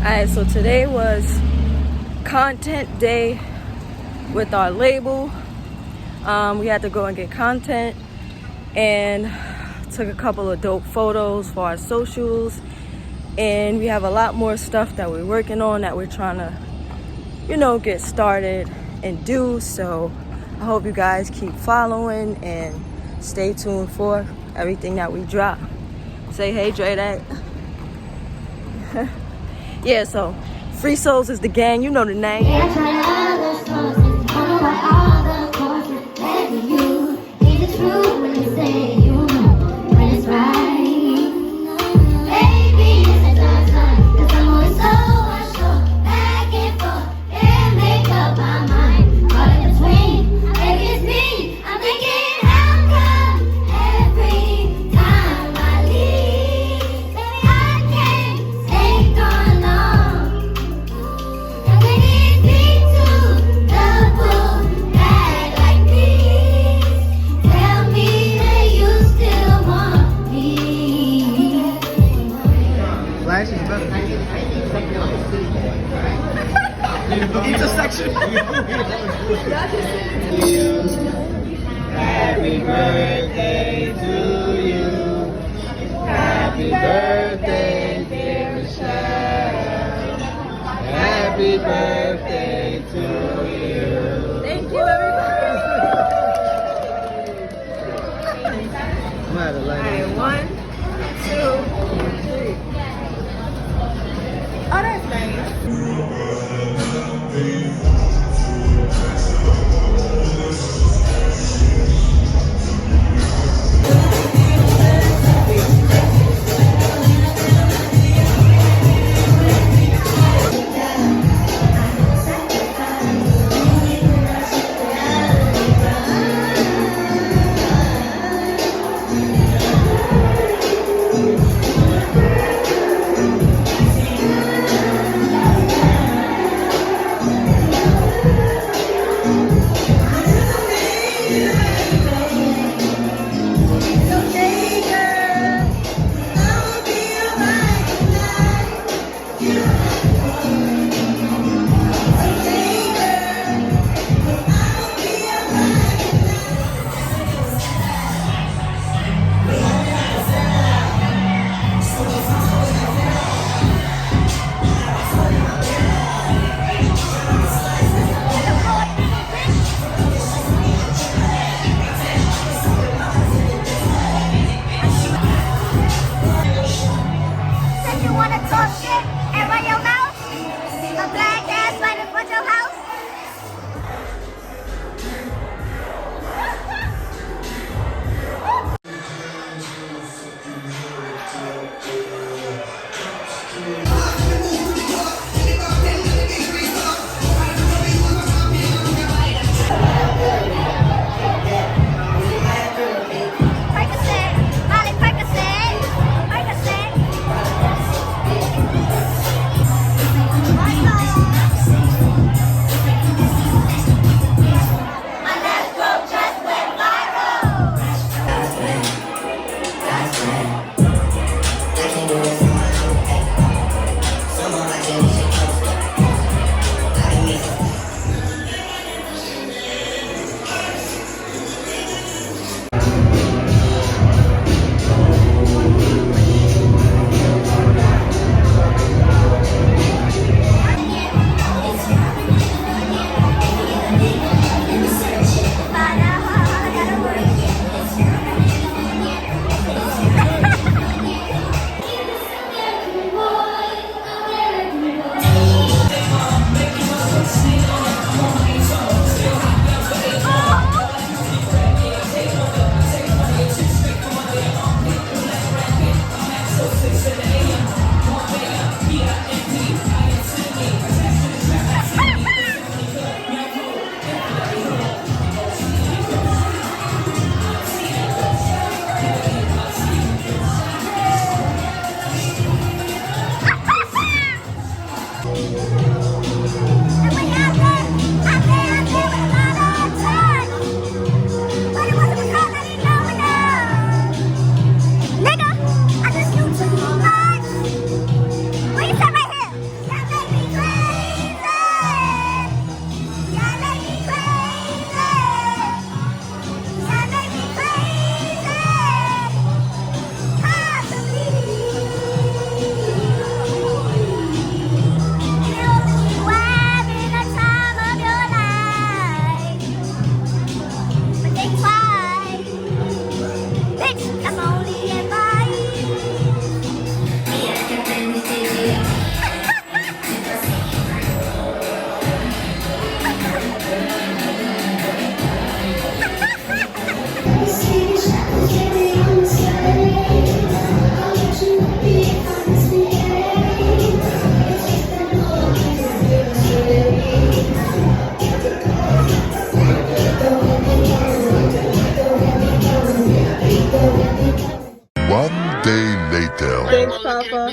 Alright, so today was content day with our label. We had to go and get content and took a couple of dope photos for our socials, and we have a lot more stuff that we're working on that we're trying to, get started and do. So I hope you guys keep following and stay tuned for everything that we drop. Say hey, Dre, that. Yeah, so Free Souls is the gang, you know the name. Intersection. Happy birthday to you. Happy birthday, dear Michelle. Happy birthday to you. Thank you, everybody. Alright, 1, 2, 3. Oh, that's nice.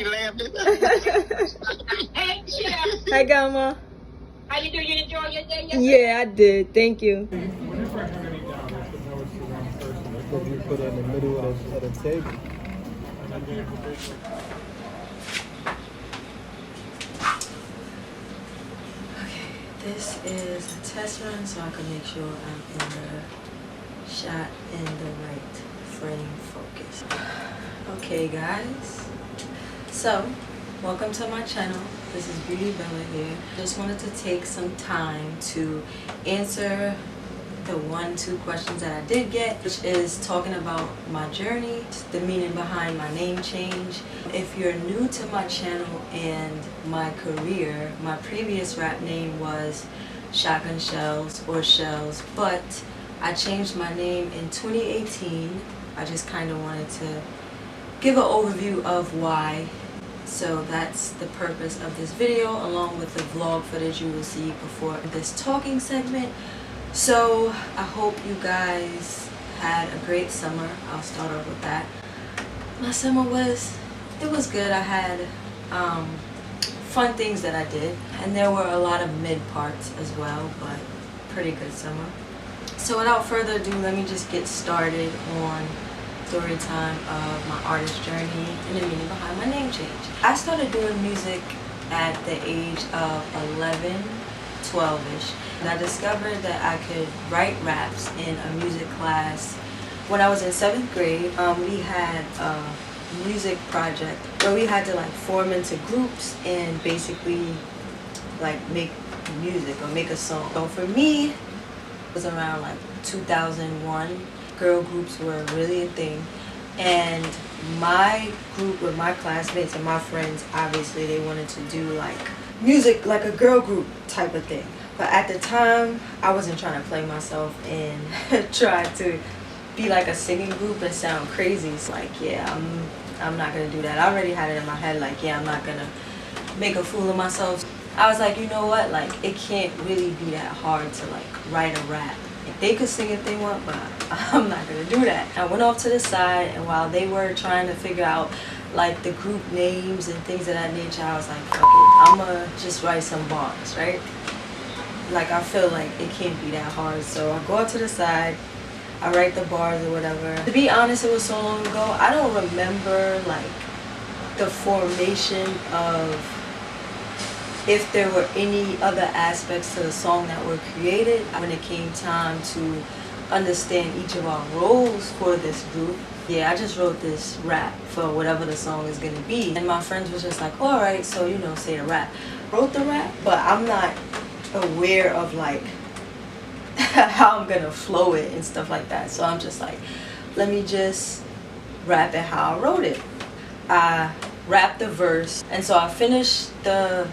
Grandma. Hey, Chef. Hi, Grandma. How you doing? You enjoy your day? Yeah, I did. Thank you. When you first sitting down, it's the lowest around person. That's what you put in the middle of the table. Okay, this is a test run so I can make sure I'm in the shot in the right frame focus. Okay, guys. So, welcome to my channel. This is Beauty Bellaa here. Just wanted to take some time to answer the 1-2 questions that I did get, which is talking about my journey, the meaning behind my name change. If you're new to my channel and my career, my previous rap name was Shotgun Shells or Shells, but I changed my name in 2018. I just kind of wanted to give an overview of why. So that's the purpose of this video, along with the vlog footage you will see before this talking segment. So I hope you guys had a great summer. I'll start off with that. My summer was good. I had fun things that I did, and there were a lot of mid parts as well, but pretty good summer. So without further ado, let me just get started on story time of my artist journey and the meaning behind my name change. I started doing music at the age of 11, 12-ish, and I discovered that I could write raps in a music class. When I was in 7th grade, we had a music project where we had to like form into groups and basically like make music or make a song. So for me, it was around like 2001. Girl groups were really a thing, and my group with my classmates and my friends, obviously they wanted to do like music like a girl group type of thing. But at the time, I wasn't trying to play myself and try to be like a singing group and sound crazy. So like, yeah, I'm not gonna do that. I already had it in my head like, yeah, I'm not gonna make a fool of myself. I was like, you know what, like it can't really be that hard to like write a rap. They could sing if they want, but I'm not gonna do that. I went off to the side, and while they were trying to figure out like the group names and things of that nature, I was like, fuck it, I'ma just write some bars, right? Like I feel like it can't be that hard. So I go out to the side, I write the bars or whatever. To be honest, it was so long ago, I don't remember like the formation of if there were any other aspects to the song that were created. When it came time to understand each of our roles for this group, yeah, I just wrote this rap for whatever the song is gonna be. And my friends was just like, all right, so you know, say the rap. Wrote the rap, but I'm not aware of like how I'm gonna flow it and stuff like that. So I'm just like, let me just rap it how I wrote it. I rapped the verse, and so I finished the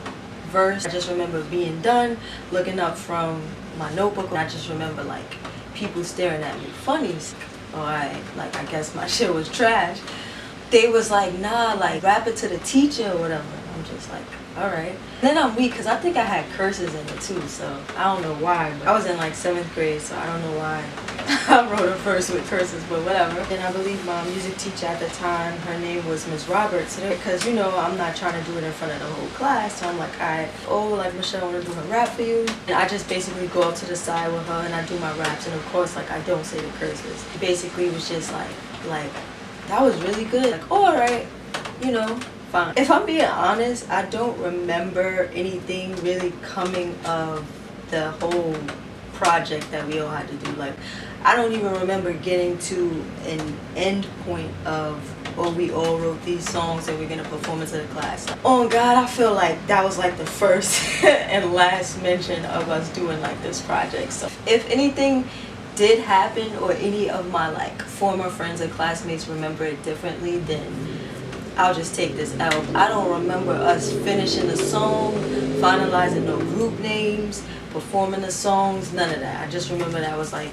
verse. I just remember being done, looking up from my notebook, and I just remember like people staring at me funny. Oh, I guess my shit was trash. They was like, nah, like rap it to the teacher or whatever. I'm just like, all right. Then I'm weak because I think I had curses in it too, so I don't know why. But I was in like 7th grade, so I don't know why I wrote a verse with curses, but whatever. And I believe my music teacher at the time, her name was Ms. Roberts, because you know I'm not trying to do it in front of the whole class, so I'm like, alright, oh, like Michelle, I want to do her rap for you. And I just basically go up to the side with her and I do my raps, and of course, like I don't say the curses. It basically was just like that was really good. Like, oh, alright, you know. Fine. If I'm being honest, I don't remember anything really coming of the whole project that we all had to do. Like, I don't even remember getting to an end point of, oh, we all wrote these songs and we're gonna perform it to the class. Oh God, I feel like that was like the first and last mention of us doing like this project. So if anything did happen, or any of my like former friends and classmates remember it differently, then I'll just take this out. I don't remember us finishing the song, finalizing no group names, performing the songs, none of that. I just remember that was like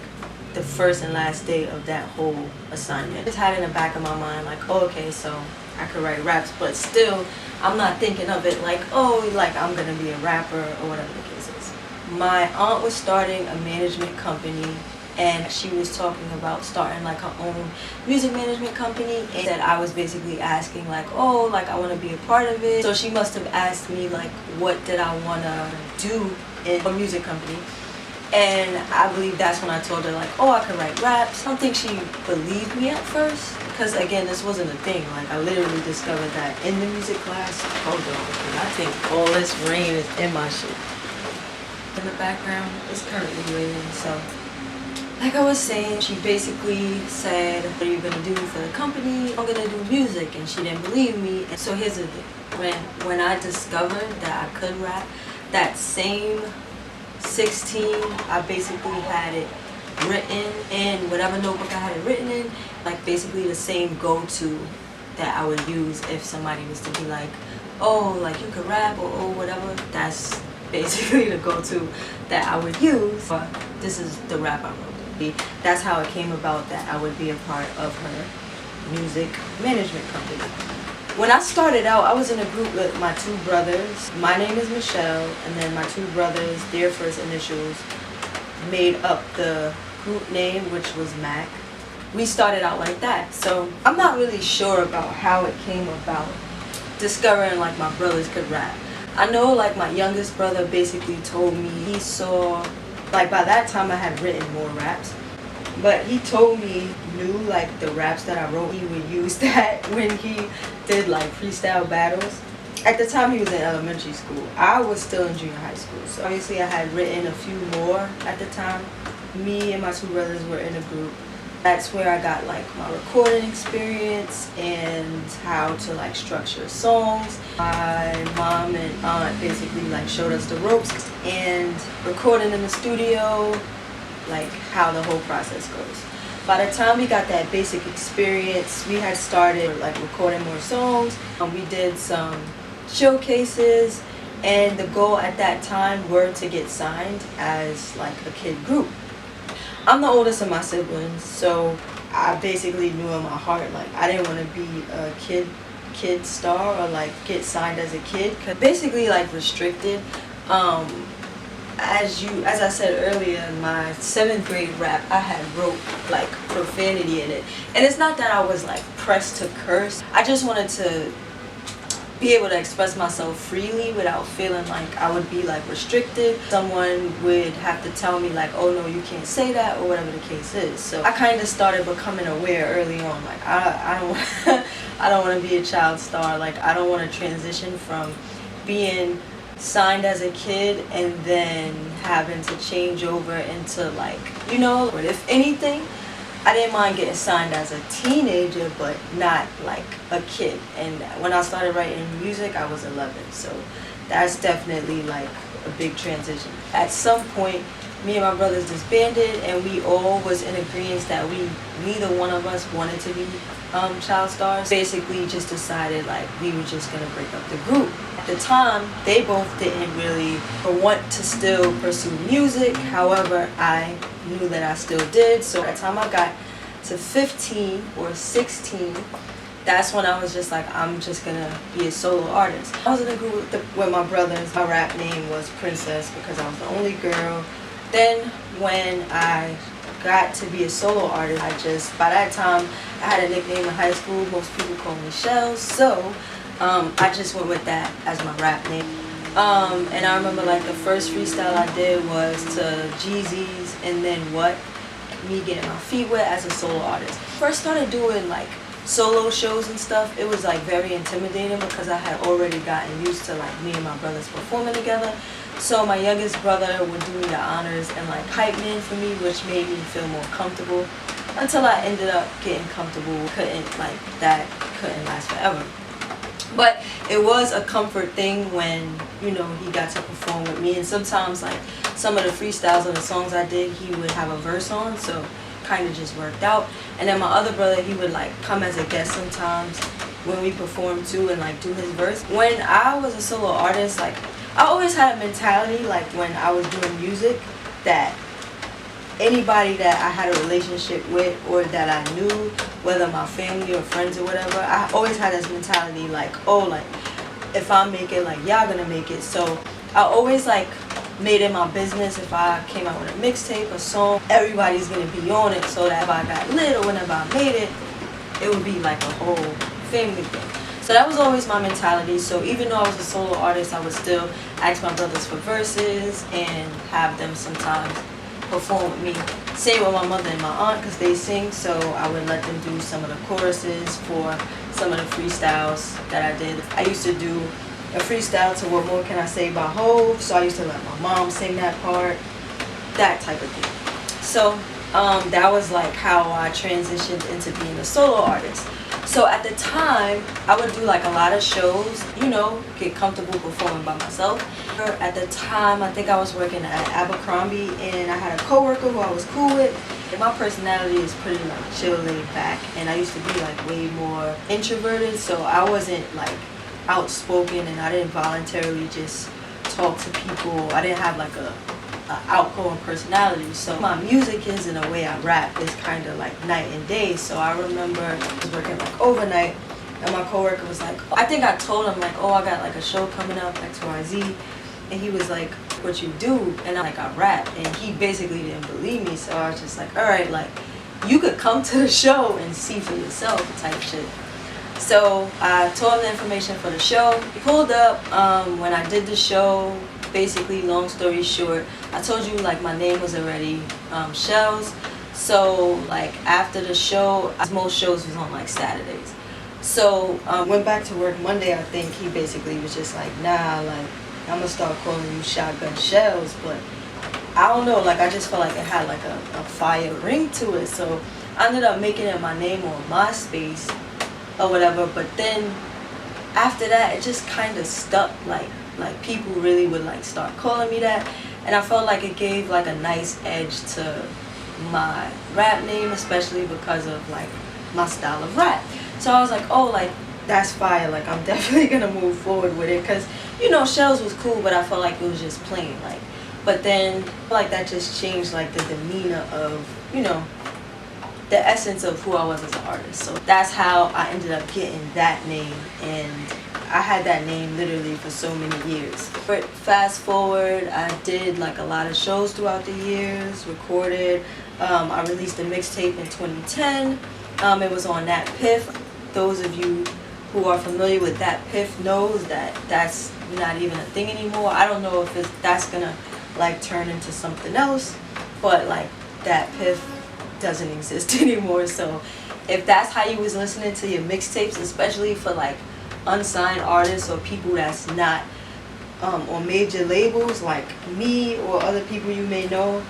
the first and last day of that whole assignment. I just had it in the back of my mind like, oh, okay, so I could write raps, but still I'm not thinking of it like, oh, like I'm gonna be a rapper or whatever the case is. My aunt was starting a management company, and she was talking about starting like her own music management company, and that I was basically asking like, oh, like I want to be a part of it. So she must have asked me like what did I want to do in a music company. And I believe that's when I told her like, oh, I could write raps. I don't think she believed me at first, because again, this wasn't a thing. Like I literally discovered that in the music class. Hold on, because I think all this rain is in my shit. In the background, it's currently raining. So like I was saying, she basically said, what are you gonna do for the company? I'm gonna do music, and she didn't believe me. And so here's the thing, when I discovered that I could rap, that same 16, I basically had it written in whatever notebook I had it written in, like basically the same go-to that I would use if somebody was to be like, oh, like you could rap or oh, whatever. That's basically the go-to that I would use. But this is the rap I wrote. That's how it came about that I would be a part of her music management company. When I started out, I was in a group with my two brothers. My name is Michelle, and then my two brothers, their first initials, made up the group name, which was Mac. We started out like that. So I'm not really sure about how it came about discovering like my brothers could rap. I know like my youngest brother basically told me he saw, like by that time I had written more raps. But he told me, knew like the raps that I wrote, he would use that when he did like freestyle battles. At the time he was in elementary school. I was still in junior high school. So obviously I had written a few more at the time. Me and my two brothers were in a group. That's where I got like my recording experience and how to like structure songs. My mom and aunt basically like showed us the ropes and recording in the studio, like how the whole process goes. By the time we got that basic experience, we had started like recording more songs. We did some showcases, and the goal at that time were to get signed as like a kid group. I'm the oldest of my siblings, so I basically knew in my heart like I didn't want to be a kid star or like get signed as a kid, 'cause basically like restricted. As I said earlier, in my 7th grade rap, I had wrote like profanity in it. And it's not that I was like pressed to curse. I just wanted to be able to express myself freely without feeling like I would be like restricted. Someone would have to tell me like, oh no, you can't say that, or whatever the case is. So I kind of started becoming aware early on. Like I don't I don't want to be a child star. Like I don't want to transition from being signed as a kid and then having to change over into like, you know, but if anything, I didn't mind getting signed as a teenager, but not like a kid. And when I started writing music, I was 11, so that's definitely like a big transition. At some point, me and my brothers disbanded, and we all was in agreement that neither one of us wanted to be child stars. Basically just decided like we were just gonna break up the group. At the time, they both didn't really want to still pursue music. However, I knew that I still did. So at the time I got to 15 or 16, that's when I was just like, I'm just gonna be a solo artist. I was in a group with my brothers. My rap name was Princess because I was the only girl. Then when I got to be a solo artist, by that time I had a nickname in high school. Most people call me Shells, so I just went with that as my rap name. And I remember like the first freestyle I did was to Jeezy's and Then What, me getting my feet wet as a solo artist. First started doing like solo shows and stuff, it was like very intimidating because I had already gotten used to like me and my brothers performing together. So my youngest brother would do me the honors and like hype man for me, which made me feel more comfortable, until I ended up getting comfortable. That couldn't last forever. But it was a comfort thing when, you know, he got to perform with me. And sometimes like some of the freestyles of the songs I did, he would have a verse on, so kind of just worked out. And then my other brother, he would like come as a guest sometimes when we performed too and like do his verse. When I was a solo artist, like I always had a mentality like when I was doing music that anybody that I had a relationship with or that I knew, whether my family or friends or whatever, I always had this mentality like, oh, like if I make it, like y'all gonna make it. So I always like made it my business. If I came out with a mixtape, a song, everybody's gonna be on it, so that if I got lit or whenever I made it, it would be like a whole family thing. So that was always my mentality. So even though I was a solo artist, I would still ask my brothers for verses and have them sometimes perform with me. Same with my mother and my aunt, because they sing, so I would let them do some of the choruses for some of the freestyles that I did. I used to do a freestyle to What More Can I Say by Hove, so I used to let my mom sing that part, that type of thing. So that was like how I transitioned into being a solo artist. So at the time, I would do like a lot of shows, you know, get comfortable performing by myself. At the time, I think I was working at Abercrombie, and I had a coworker who I was cool with. And my personality is pretty like chill, laid back, and I used to be like way more introverted, so I wasn't like outspoken, and I didn't voluntarily just talk to people. I didn't have like a outgoing personality. So my music is, in a way I rap, is kind of like night and day. So I remember I was working like overnight, and my coworker was like, I think I told him like, oh, I got like a show coming up, XYZ, and he was like, what you do? And I'm like, I rap. And he basically didn't believe me, so I was just like, all right, like you could come to the show and see for yourself type shit. So I told him the information for the show. He pulled up. When I did the show, basically, long story short, I told you like my name was already Shells. So like after the show, most shows was on like Saturdays. So went back to work Monday. I think he basically was just like, nah, like I'm gonna start calling you Shotgun Shells. But I don't know, like I just felt like it had like a fire ring to it. So I ended up making it my name on MySpace or whatever. But then after that, it just kind of stuck. Like people really would like start calling me that, and I felt like it gave like a nice edge to my rap name, especially because of like my style of rap. So I was like, oh, like that's fire, like I'm definitely gonna move forward with it, because you know Shells was cool, but I felt like it was just plain, like. But then like that just changed like the demeanor of, you know, the essence of who I was as an artist. So that's how I ended up getting that name, and I had that name literally for so many years. But fast forward, I did like a lot of shows throughout the years, recorded. I released a mixtape in 2010. It was on That Piff. Those of you who are familiar with That Piff knows that that's not even a thing anymore. I don't know if that's gonna like turn into something else, but like That Piff doesn't exist anymore. So if that's how you was listening to your mixtapes, especially for like unsigned artists or people that's not on major labels like me or other people you may know,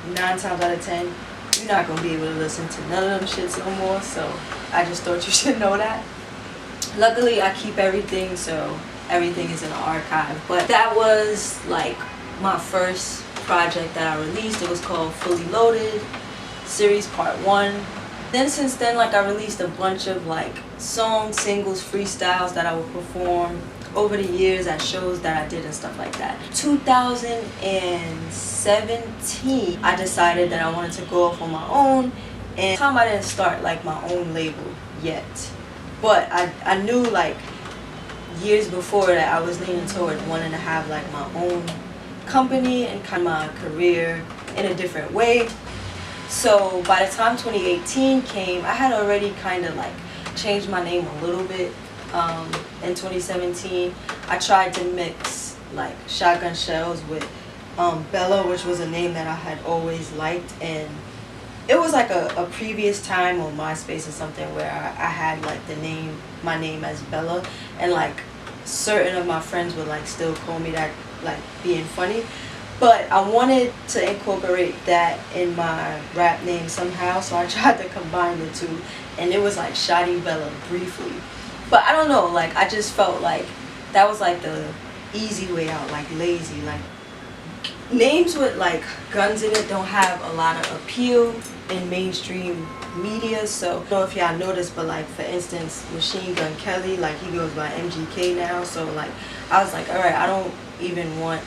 9 times out of 10 you're not gonna be able to listen to none of them shits no more. So I just thought you should know that. Luckily I keep everything, so everything is in the archive. But that was like my first project that I released. It was called Fully Loaded Series Part 1. Then since then, like I released a bunch of like songs, singles, freestyles that I would perform over the years at shows that I did and stuff like that. 2017, I decided that I wanted to go off on my own, and at the time I didn't start like my own label yet. But I knew like years before that I was leaning toward wanting to have like my own company and kind of my career in a different way. So by the time 2018 came, I had already kind of like changed my name a little bit. In 2017, I tried to mix like Shotgun Shells with Bellaa, which was a name that I had always liked, and it was like a previous time on MySpace or something where I had like my name as Bellaa, and like certain of my friends would like still call me that, like being funny. But I wanted to incorporate that in my rap name somehow, so I tried to combine the two, and it was like Shotty Bellaa briefly. But I don't know, like I just felt like that was like the easy way out, like lazy. Like names with like guns in it don't have a lot of appeal in mainstream media. So I don't know if y'all noticed, but like for instance, Machine Gun Kelly, like he goes by MGK now. So like I was like, all right, I don't even want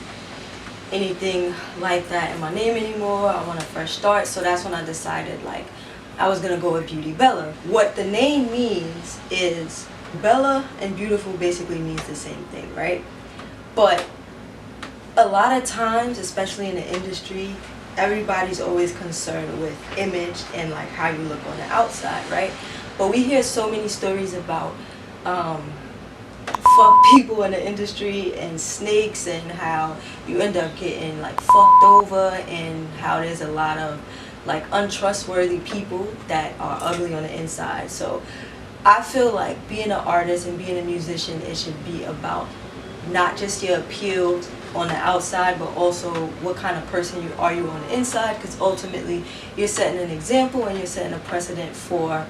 anything like that in my name anymore. I want a fresh start. So that's when I decided like I was gonna go with Beauty Bellaa. What the name means is Bella and beautiful basically means the same thing, right? But A lot of times, especially in the industry, everybody's always concerned with image and like how you look on the outside, right? But we hear so many stories about fuck people in the industry and snakes, and how you end up getting like fucked over, and how there's a lot of like untrustworthy people that are ugly on the inside. So I feel like being an artist and being a musician, it should be about not just your appeal on the outside, but also what kind of person you are on the inside, because ultimately you're setting an example and you're setting a precedent for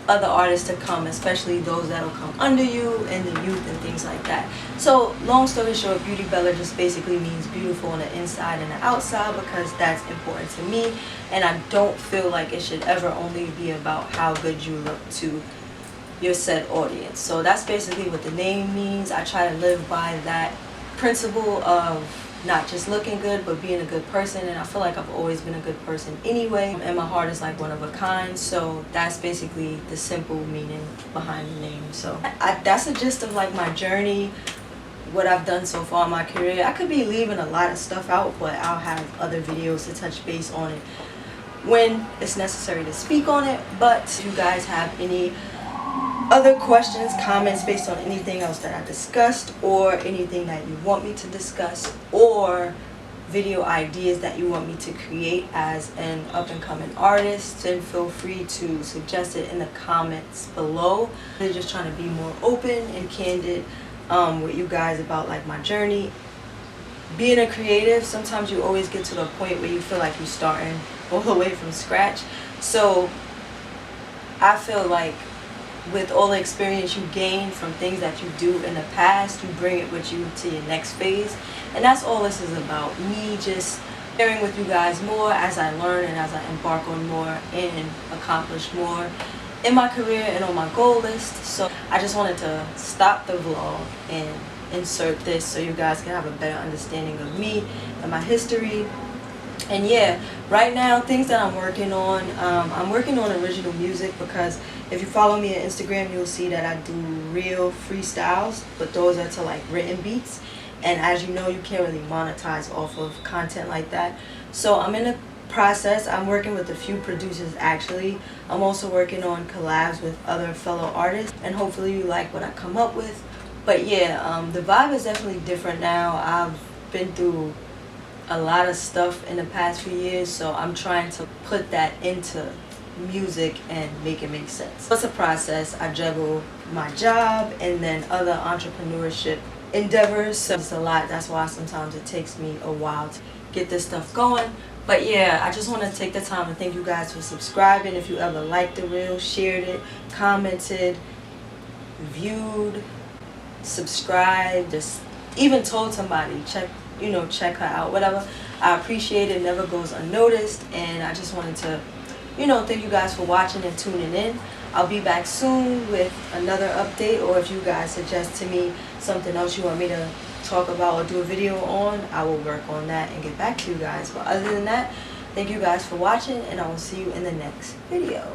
other artists to come, especially those that will come under you and the youth and things like that. So long story short, Beauty Bella just basically means beautiful on the inside and the outside, because that's important to me, and I don't feel like it should ever only be about how good you look to your said audience. So that's basically what the name means. I try to live by that principle of not just looking good, but being a good person, and I feel like I've always been a good person anyway, and my heart is like one of a kind. So that's basically the simple meaning behind the name. So that's a gist of like my journey, what I've done so far in my career. I could be leaving a lot of stuff out, but I'll have other videos to touch base on it when it's necessary to speak on it. But if you guys have any other questions, comments based on anything else that I discussed, or anything that you want me to discuss, or video ideas that you want me to create as an up-and-coming artist, then feel free to suggest it in the comments below. I'm just trying to be more open and candid with you guys about like my journey. Being a creative, sometimes you always get to the point where you feel like you're starting all the way from scratch. So I feel like with all the experience you gain from things that you do in the past, you bring it with you to your next phase. And that's all this is about. Me just sharing with you guys more as I learn and as I embark on more and accomplish more in my career and on my goal list. So I just wanted to stop the vlog and insert this so you guys can have a better understanding of me and my history. And yeah, right now, things that I'm working on original music, because if you follow me on Instagram, you'll see that I do real freestyles, but those are to like written beats. And as you know, you can't really monetize off of content like that. So I'm in a process. I'm working with a few producers actually. I'm also working on collabs with other fellow artists, and hopefully you like what I come up with. But yeah, the vibe is definitely different now. I've been through a lot of stuff in the past few years, so I'm trying to put that into music and make it make sense. It's a process. I juggle my job and then other entrepreneurship endeavors, so it's a lot. That's why sometimes it takes me a while to get this stuff going. But yeah, I just want to take the time to thank you guys for subscribing. If you ever liked the reel, shared it, commented, viewed, subscribed, just even told somebody, check her out, whatever. I appreciate it. Never goes unnoticed. And I just wanted to, thank you guys for watching and tuning in. I'll be back soon with another update, or if you guys suggest to me something else you want me to talk about or do a video on, I will work on that and get back to you guys. But other than that, thank you guys for watching, and I will see you in the next video.